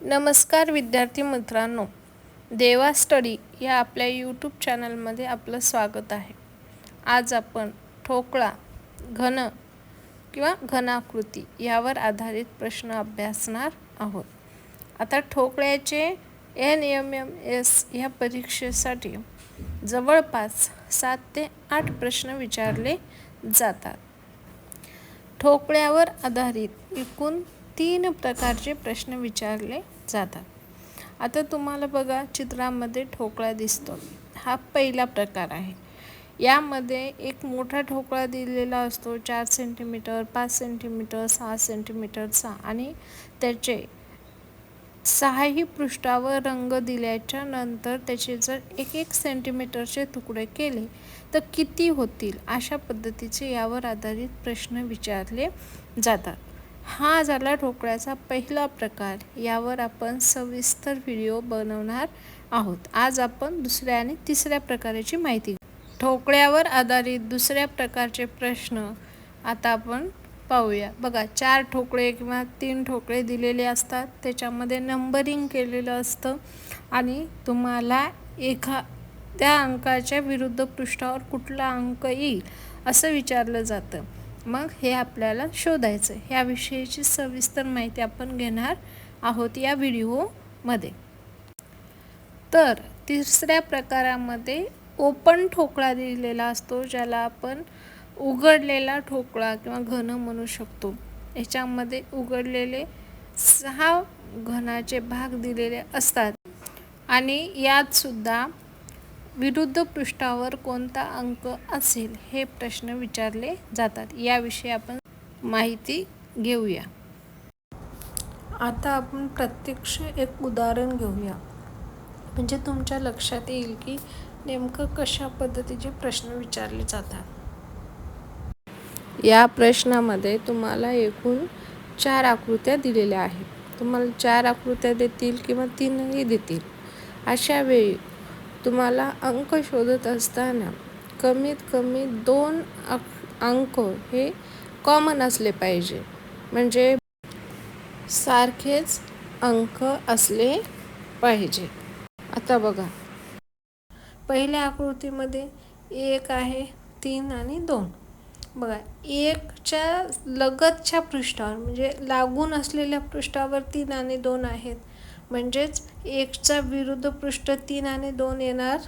नमस्कार विद्यार्थी मित्रांनो, देवा स्टडी या आपल्या यूट्यूब चॅनलमध्ये आपलं स्वागत आहे. आज आपण ठोकळा, घन किंवा घनाकृती यावर आधारित प्रश्न अभ्यासणार आहोत. आता ठोकळ्याचे NMMS या परीक्षेसाठी जवळपास 7 ते 8 प्रश्न विचारले जातात. ठोकळ्यावर आधारित एकूण 3 प्रकारचे प्रश्न विचारले जातात. आता तुम्हाला बघा, चित्रामध्ये ठोकळा दिसतो. हा पहिला प्रकार आहे. यामध्ये एक मोठा ठोकळा दिलेला असतो 4 सेंटीमीटर, 5 सेंटीमीटर, 6 सेंटीमीटरचा आणि त्याचे 6ही पृष्ठावर रंग दिल्याच्या नंतर त्याचे जर 1-1 सेंटीमीटरचे तुकडे केले तर किती होतील, अशा पद्धतीचे यावर आधारित प्रश्न विचारले जातात. हा झाला ठोकळ्याचा पहिला प्रकार. यावर आपण सविस्तर व्हिडिओ बनवणार आहोत. आज आपण दुसऱ्या आणि तिसऱ्या प्रकाराची माहिती घेऊ. ठोकळ्यावर आधारित दुसऱ्या प्रकारचे प्रश्न आता आपण पाहूया. बघा, 4 ठोकळे किंवा 3 ठोकळे दिलेले असतात. त्याच्यामध्ये नंबरिंग केलेलं असतं आणि तुम्हाला त्या अंकाच्या विरुद्ध पृष्ठावर कुठला अंक येईल असं विचारलं जातं. मग हे आपल्याला शोधायचं. याविषयीची सविस्तर माहिती आपण घेणार आहोत या व्हिडिओमध्ये. तर तिसऱ्या प्रकारामध्ये ओपन ठोकळा दिलेला असतो, ज्याला आपण उघडलेला ठोकळा किंवा घन म्हणू शकतो. याच्यामध्ये उघडलेले 6 घनाचे भाग दिलेले असतात आणि यात सुद्धा विरुद्ध पृष्ठावर कोणता अंक असेल हे प्रश्न विचारले जातात. याविषयी आपण माहिती घेऊया. आता आपण प्रत्यक्ष एक उदाहरण घेऊया, म्हणजे तुमच्या लक्षात येईल की नेमकं कशा पद्धतीचे प्रश्न विचारले जातात. या प्रश्नामध्ये तुम्हाला एकूण 4 आकृत्या दिलेल्या आहेत. तुम्हाला 4 आकृत्या देतील किंवा 3ही देतील. अशा वेळी तुम्हाला अंक शोधत असताना कमीत कमी 2 अंक हे कॉमन असले पाहिजे, म्हणजे सारखेच अंक असले पाहिजे. आता बघा, पहिल्या आकृतीमध्ये 1 आहे, 3 आणि 2. बघा, 1च्या लगतच्या पृष्ठावर म्हणजे लागून असलेल्या पृष्ठावर 3 आणि 2 आहेत, म्हणजेच 1चा विरुद्ध पृष्ठ 3 आणि 2 येणार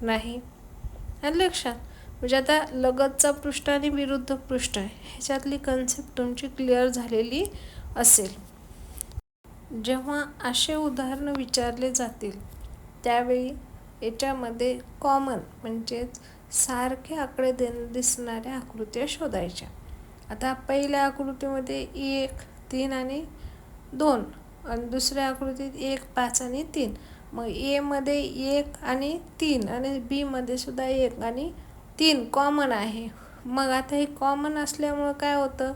नाही. लक्षात, म्हणजे आता लगतचा पृष्ठ आणि विरुद्ध पृष्ठ ह्याच्यातली कन्सेप्ट तुमची क्लिअर झालेली असेल. जेव्हा असे उदाहरण विचारले जातील त्यावेळी याच्यामध्ये कॉमन म्हणजेच सारखे आकडे दिसणाऱ्या आकृत्या शोधायच्या. आता पहिल्या आकृतीमध्ये 1, 3 आणि 2 आणि दुसऱ्या आकृतीत 1, 5 आणि 3. मग ए मध्ये 1 आणि 3 आणि बी मध्ये सुद्धा 1 आणि 3 कॉमन आहे. मग आता हे कॉमन असल्यामुळं काय होतं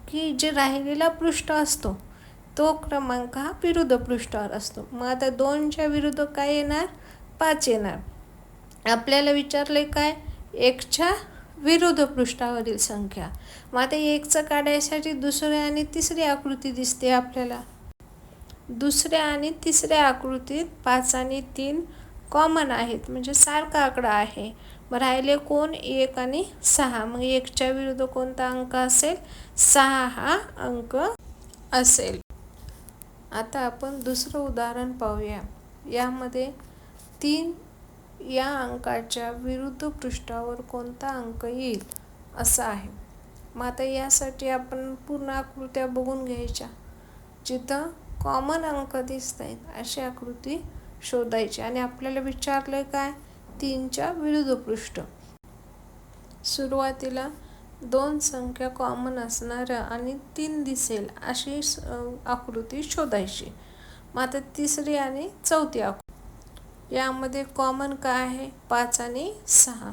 की जे राहिलेला पृष्ठ असतो तो क्रमांक हा विरुद्ध पृष्ठावर असतो. मग आता 2च्या विरुद्ध काय येणार, 5 येणार. आपल्याला विचारले काय, 1च्या विरुद्ध पृष्ठावरील संख्या. मग आता 1चं काढायसाठी दुसऱ्या आणि तिसरी आकृती दिसते आपल्याला. दुसऱ्या आणि तिसऱ्या आकृतीत 5 आणि 3 कॉमन आहेत, म्हणजे सारखा आकडा आहे. मग राहिले कोण, 1 आणि 6. मग 1च्या विरुद्ध कोणता अंक असेल, 6 हा अंक असेल. आता आपण दुसरं उदाहरण पाहूया. यामध्ये 3 या अंकाच्या विरुद्ध पृष्ठावर कोणता अंक येईल असं आहे. मग आता यासाठी आपण पूर्ण आकृत्या बघून घ्यायच्या. जिथं कॉमन अंक दिसत आहेत अशी आकृती शोधायची आणि आपल्याला विचारलंय काय, 3च्या विरुद्ध पृष्ठ. सुरुवातीला 2 संख्या कॉमन असणाऱ्या आणि 3 दिसेल अशी आकृती शोधायची. मग आता तिसरी आणि चौथी आकृती, यामध्ये कॉमन काय आहे, 5 आणि 6.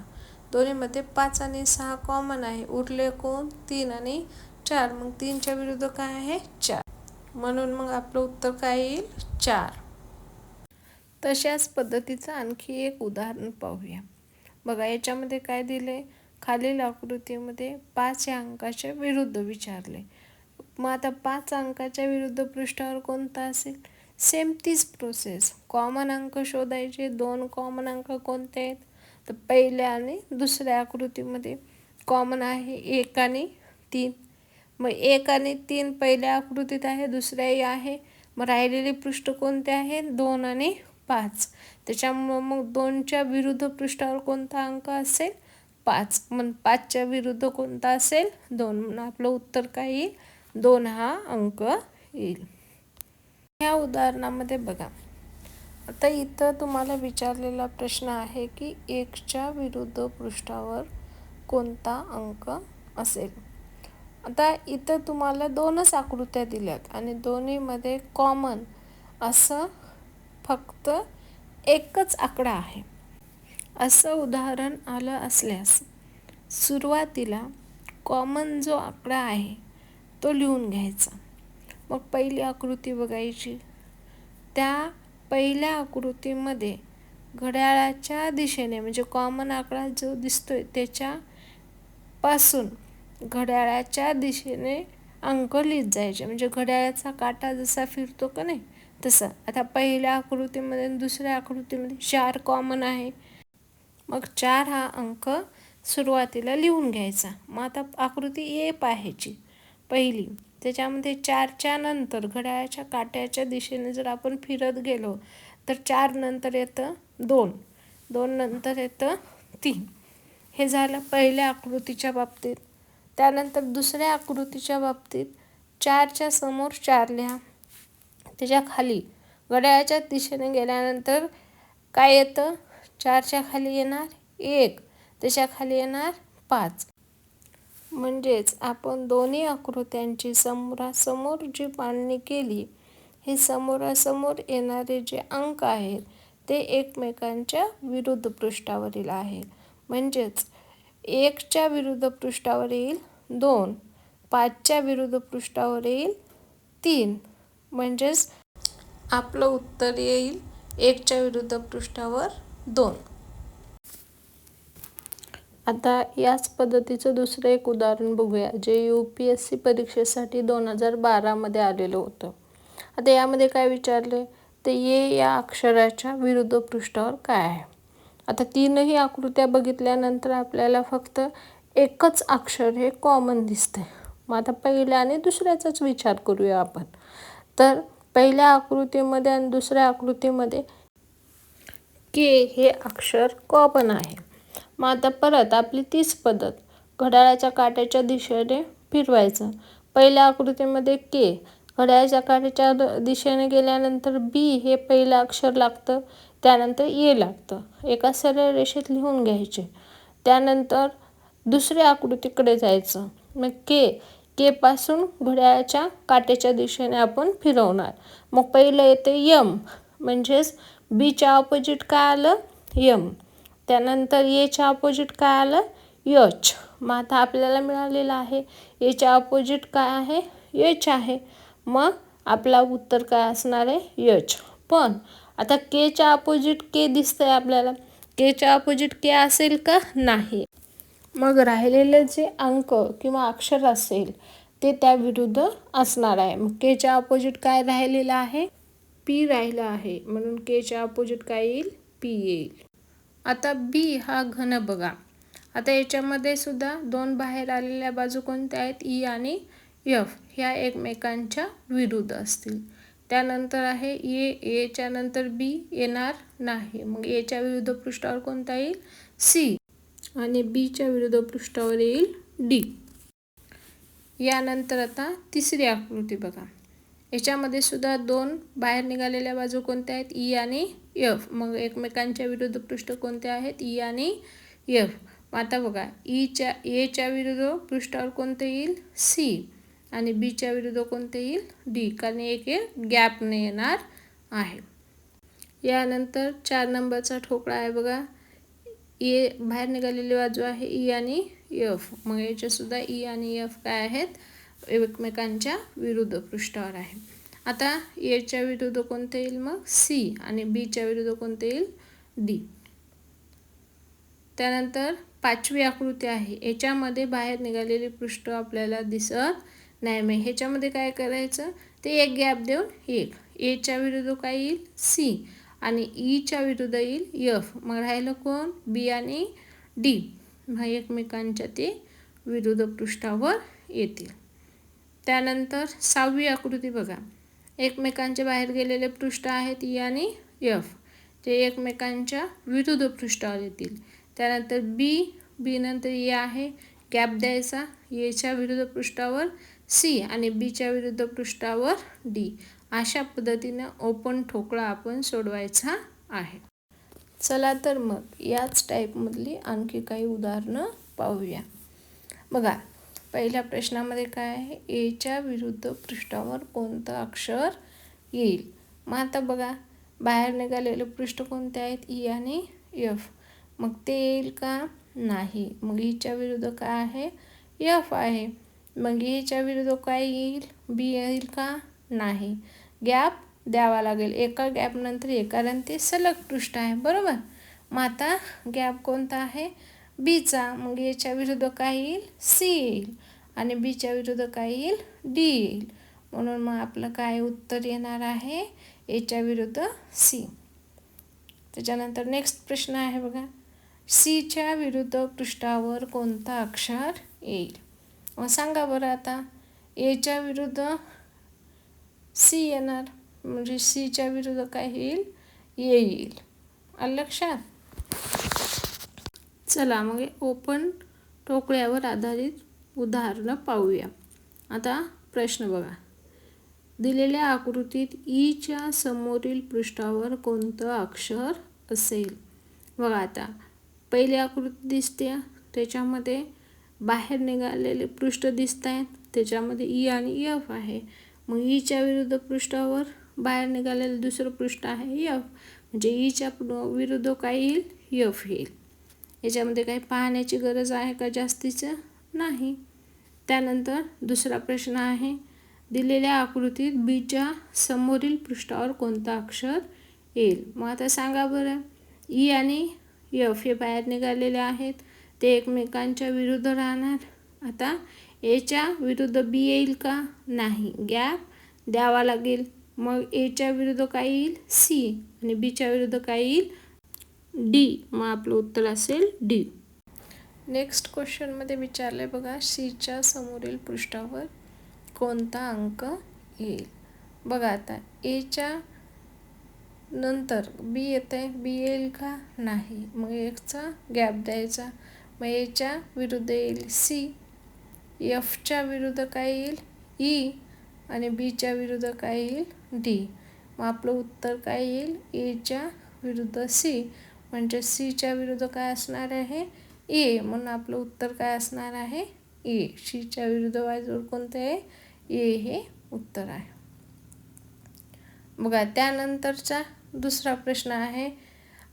दोन्हीमध्ये 5 आणि 6 कॉमन आहे. उरले कोण, 3 आणि 4. मग 3च्या विरुद्ध काय आहे, 4. म्हणून मग आपलं उत्तर काय येईल, 4. तशाच पद्धतीचं आणखी एक उदाहरण पाहूया. बघा, याच्यामध्ये काय दिले, खालील आकृतीमध्ये 5 या अंकाच्या विरुद्ध विचारले. मग आता 5 अंकाच्या विरुद्ध पृष्ठावर कोणता असेल, सेम तीच प्रोसेस. कॉमन अंक शोधायचे. 2 कॉमन अंक कोणते आहेत? तर पहिल्या आणि दुसऱ्या आकृतीमध्ये कॉमन आहे 1 आणि 3. मग 1 आणि 3 पहिल्या आकृतीत आहे, दुसऱ्याही आहे. मग राहिलेले पृष्ठ कोणते आहेत? 2 आणि 5. त्याच्यामुळं मग 2च्या विरुद्ध पृष्ठावर कोणता अंक असेल? 5. मग 5च्या विरुद्ध कोणता असेल? 2. म्हणून आपलं उत्तर काय येईल? 2 हा अंक येईल. ह्या उदाहरणामध्ये बघा, आता इथं तुम्हाला विचारलेला प्रश्न आहे की 1च्या विरुद्ध पृष्ठावर कोणता अंक असेल. आता इथं तुम्हाला 2च आकृत्या दिल्यात आणि दोन्हीमध्ये कॉमन असं फक्त एकच आकडा आहे. असं उदाहरण आलं असल्यास सुरुवातीला कॉमन जो आकडा आहे तो लिहून घ्यायचा. मग पहिली आकृती बघायची. त्या पहिल्या आकृतीमध्ये घड्याळाच्या दिशेने म्हणजे कॉमन आकडा जो दिसतोय त्याच्यापासून घड्याळाच्या दिशेने अंक लिहित जायचे. म्हणजे घड्याळाचा काटा जसा फिरतो का नाही तसं. आता पहिल्या आकृतीमध्ये आणि दुसऱ्या आकृतीमध्ये 4 कॉमन आहे. मग 4 हा अंक सुरुवातीला लिहून घ्यायचा. मग आता आकृती ए पाहायची पहिली. त्याच्यामध्ये 4च्या नंतर घड्याळाच्या काट्याच्या दिशेने जर आपण फिरत गेलो तर 4 नंतर येतं 2, 2 नंतर येतं 3. हे झालं पहिल्या आकृतीच्या बाबतीत. त्यानंतर दुसऱ्या आकृतीच्या बाबतीत 4च्या समोर 4 लिहा. त्याच्या खाली घड्याळाच्या दिशेने गेल्यानंतर काय येतं? 4च्या खाली येणार 1, त्याच्या खाली येणार 5. म्हणजेच आपण दोन्ही आकृत्यांची समोरासमोर जी मांडणी केली, हे समोरासमोर येणारे जे अंक आहेत ते एकमेकांच्या विरुद्ध पृष्ठावरील आहे. म्हणजेच 1च्या विरुद्ध पृष्ठावर येईल 2, 5च्या विरुद्ध पृष्ठावर येईल 3. म्हणजेच आपलं उत्तर येईल 1च्या विरुद्ध पृष्ठावर 2. आता याच पद्धतीचं दुसरं एक उदाहरण बघूया, जे UPSC परीक्षेसाठी 2012मध्ये आलेलं होतं. आता यामध्ये काय विचारले? तर ये या अक्षराच्या विरुद्ध पृष्ठावर काय आहे? आता 3ही आकृत्या बघितल्यानंतर आपल्याला फक्त एकच अक्षर हे कॉमन दिसतंय. मग आता पहिल्या आणि दुसऱ्याचाच विचार करूया आपण. तर पहिल्या आकृतीमध्ये आणि दुसऱ्या आकृतीमध्ये के हे अक्षर कॉमन आहे. मग आता परत आपली तीच पद्धत, घड्याळाच्या काट्याच्या दिशेने फिरवायचं. पहिल्या आकृतीमध्ये के, घड्याळाच्या काट्याच्या दिशेने गेल्यानंतर बी हे पहिलं अक्षर लागतं, त्यानंतर ए लागतं. एका सरळ रेषेत लिहून घ्यायचे. त्यानंतर दुसऱ्या आकृतीकडे जायचं. मग के पासून घड्याळाच्या काट्याच्या दिशेने आपण फिरवणार. मग पहिलं येते यम, म्हणजेच बीच्या ऑपोजिट काय आलं? यम. त्यानंतर एच्या ऑपोजिट काय आलं? एच. मग आता आपल्याला मिळालेलं आहे एच्या ऑपोजिट काय आहे? एच आहे. मग आपला उत्तर काय असणार आहे? एच. पण आता केच्या ऑपोजिट के दिसतंय आपल्याला. केच्या ऑपोजिट के असेल का? नाही. मग राहिलेले जे अंक किंवा अक्षर असेल ते त्या विरुद्ध असणार आहे. मग केच्या ऑपोजिट काय राहिलेलं आहे? पी राहिलं आहे. म्हणून केच्या ऑपोजिट काय येईल? पी येईल. आता बी हा घन बघा. आता याच्यामध्ये सुद्धा 2 बाहेर आलेल्या बाजू कोणत्या आहेत? ई आणि एफ. ह्या एकमेकांच्या विरुद्ध असतील. त्यानंतर आहे एच्या नंतर बी येणार नाही. मग एच्या विरुद्ध पृष्ठावर कोणता येईल? सी. आणि बीच्या विरुद्ध पृष्ठावर येईल डी. यानंतर आता तिसरी आकृती बघा. याच्यामध्ये सुद्धा 2 बाहेर निघालेल्या बाजू कोणत्या आहेत? ई आणि एफ. मग एकमेकांच्या विरुद्ध पृष्ठ कोणते आहेत? ई आणि एफ. आता बघा, एच्या विरुद्ध पृष्ठावर कोणते येईल? सी. आणि बीच्या विरुद्ध कोणते येईल? डी. कारण एक गॅपने येणार आहे. यानंतर 4 नंबरचा ठोकळा आहे बघा. ए बाहेर निघालेली बाजू आहे ई आणि एफ. मग याच्यासुद्धा ई आणि एफ काय आहेत? एकमेकांच्या विरुद्ध पृष्ठावर आहे. आता एच्या विरुद्ध कोणते येईल? मग सी. आणि बीच्या विरुद्ध कोणते येईल? डी. त्यानंतर 5वी आकृती आहे. याच्यामध्ये बाहेर निघालेली पृष्ठ आपल्याला दिसत नाही. मग ह्याच्यामध्ये काय करायचं? ते एक गॅप देऊन एक. एच्या विरुद्ध काय येईल सी आणि ईच्या विरुद्ध येईल एफ. मग राहिलं कोण बी आणि डी. हा एकमेकांच्या ते विरुद्ध पृष्ठावर येतील. त्यानंतर 6वी आकृती बघा. एकमेकांच्या बाहेर गेलेले पृष्ठ आहेत ई आणि एफ. ते एकमेकांच्या विरुद्ध पृष्ठावर येतील. त्यानंतर बी नंतर ए आहे, गॅप द्यायचा. एच्या विरुद्ध पृष्ठावर सी आणि बीच्या विरुद्ध पृष्ठावर डी. अशा पद्धतीनं ओपन ठोकळा आपण सोडवायचा आहे. चला तर मग याच टाईपमधली आणखी काही उदाहरणं पाहूया. बघा पहिल्या प्रश्नामध्ये काय आहे, एच्या विरुद्ध पृष्ठावर कोणतं अक्षर येईल. मग आता बघा बाहेर निघालेले पृष्ठ कोणते आहेत ई आणि एफ. मग ते येईल का नाही. मग ईच्या विरुद्ध काय आहे एफ आहे. मग एच्या विरुद्ध काय येईल बी येईल का नाही. गॅप द्यावा लागेल. एका गॅपनंतर एक, कारण ते सलग पृष्ठ आहे बरोबर. मग आता गॅप कोणता आहे बीचा. मग एच्या विरुद्ध काय येईल सी येईल आणि बीच्या विरुद्ध काय येईल डी येईल. म्हणून मग आपलं काय उत्तर येणार आहे एच्या विरुद्ध सी. त्याच्यानंतर नेक्स्ट प्रश्न आहे बघा, सीच्या विरुद्ध पृष्ठावर कोणता अक्षर येईल. मग सांगा बरं आता. एच्या विरुद्ध सी येणार म्हणजे सीच्या विरुद्ध काय येईल ए येईल. आलं लक्षात. चला मग ओपन ठोकळ्यावर आधारित उदाहरणं पाहूया. आता प्रश्न बघा, दिलेल्या आकृतीत ईच्या समोरील पृष्ठावर कोणतं अक्षर असेल. बघा आता पहिली आकृती दिसते, त्याच्यामध्ये बाहेर निघालेले पृष्ठ दिसत आहेत, त्याच्यामध्ये ई आणि एफ आहे. मग ईच्या विरुद्ध पृष्ठावर बाहेर निघालेलं दुसरं पृष्ठ आहे एफ, म्हणजे ईच्या विरुद्ध काय येईल एफ येईल. याच्यामध्ये काही पाहण्याची गरज आहे का जास्तीचं नाही. त्यानंतर दुसरा प्रश्न आहे, दिलेल्या आकृतीत बीच्या समोरील पृष्ठावर कोणता अक्षर येईल. मग आता सांगा बरं, ई आणि एफ हे बाहेर निघालेले आहेत, ते एकमेकांच्या विरुद्ध राहणार. आता एच्या विरुद्ध बी येईल का नाही. गॅप द्यावा लागेल. मग एच्या विरुद्ध काय येईल सी आणि बीच्या विरुद्ध काय येईल डी. मग आपलं उत्तर असेल डी. नेक्स्ट क्वेश्चनमध्ये विचारले बघा, सीच्या समोरील पृष्ठावर कोणता अंक येईल. बघा आता एच्या नंतर बी येते, बी येईल का नाही. मग एकचा गॅप द्यायचा. मग एच्या विरुद्ध येईल सी, एफच्या विरुद्ध काय येईल ई आणि बीच्या विरुद्ध काय येईल डी. मग आपलं उत्तर काय येईल एच्या विरुद्ध सी, म्हणजे सीच्या विरुद्ध काय असणार आहे ए. म्हणून आपलं उत्तर काय असणार आहे ए. सीच्या विरुद्ध वायजोड कोणते आहे ए हे उत्तर आहे. बघा त्यानंतरचा दुसरा प्रश्न आहे,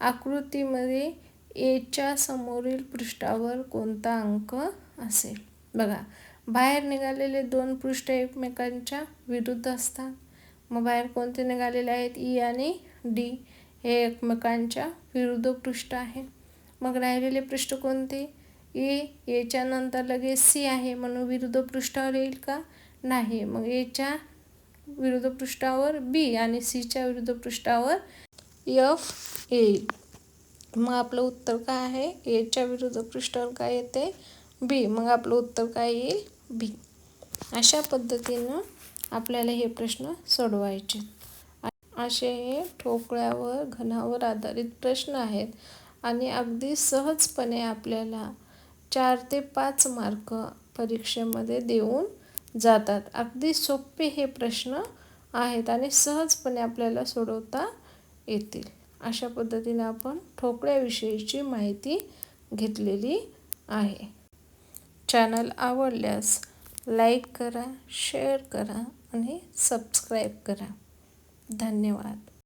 आकृतीमध्ये एच्या समोरील पृष्ठावर कोणता अंक असेल. बघा बाहेर निघालेले दोन पृष्ठ एकमेकांच्या विरुद्ध असतात. मग बाहेर कोणते निघालेले आहेत ई आणि डी, हे एकमेकांच्या विरुद्ध पृष्ठ आहे. मग राहिलेले पृष्ठ कोणते एच्या नंतर लगेच सी आहे, म्हणून विरुद्ध पृष्ठावर येईल का नाही. मग एच्या विरुद्ध पृष्ठावर बी आणि सीच्या विरुद्ध पृष्ठावर एफ येईल. मग आपलं उत्तर काय आहे एच्या विरुद्ध पृष्ठावर काय येते बी. मग आपलं उत्तर काय येईल बी. अशा पद्धतीनं आपल्याला हे प्रश्न सोडवायचे. असे हे ठोकळ्यावर घनावर आधारित प्रश्न आहेत आणि अगदी सहजपणे आपल्याला 4 ते 5 मार्क परीक्षेमध्ये देऊन जातात. अगदी सोपे हे प्रश्न आहेत आणि सहजपणे आपल्याला सोडवता येतील. अशा पद्धतीने आपण ठोकळ्याविषयीची माहिती घेतलेली आहे. चॅनल आवडल्यास लाईक करा, शेअर करा आणि सबस्क्राईब करा. धन्यवाद.